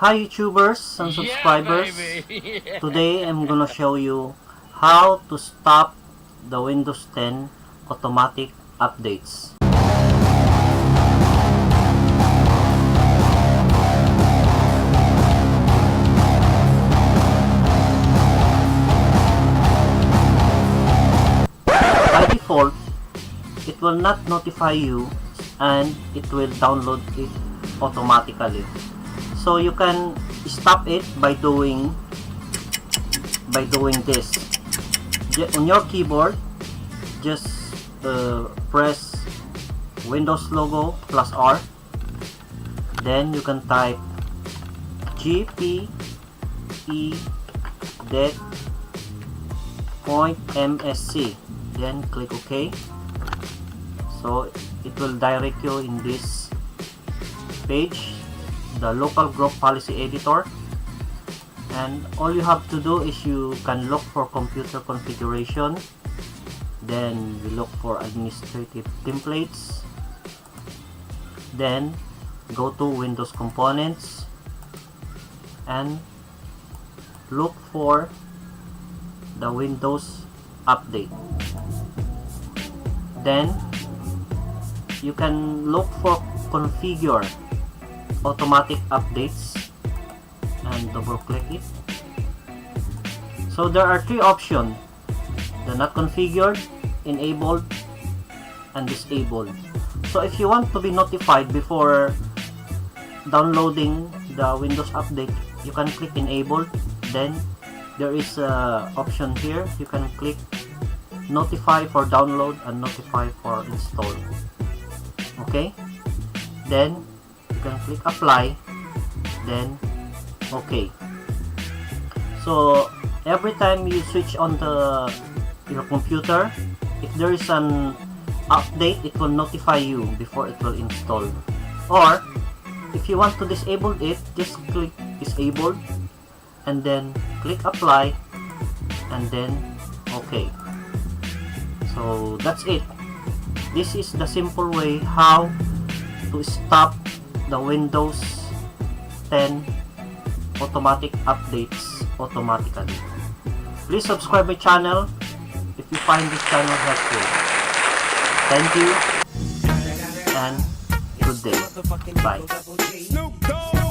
Hi YouTubers and subscribers. Today I'm gonna show you how to stop the Windows 10 automatic updates. By default, it will not notify you and it will download it automatically. So you can stop it by doing this. On your keyboard, just press Windows logo plus R. Then you can type gpe det.msc. Then click OK. So it will direct you in this page, the local group policy editor, and all you have to do is you can look for computer configuration, then you look for administrative templates, then go to Windows components and look for the Windows update. Then you can look for configure automatic updates and double click it. So there are three options: the not configured, enabled, and disabled. So if you want to be notified before downloading the Windows update, you can click enabled. Then there is a option here, you can click notify for download and notify for install. Okay, then you can click apply, then OK. So every time you switch on your computer, if there is an update, it will notify you before it will install. Or if you want to disable it, just click disabled and then click apply and then OK. So that's it. This is the simple way how to stop the Windows 10 automatic updates automatically. Please subscribe my channel if you find this channel helpful. Thank you and good day. Bye.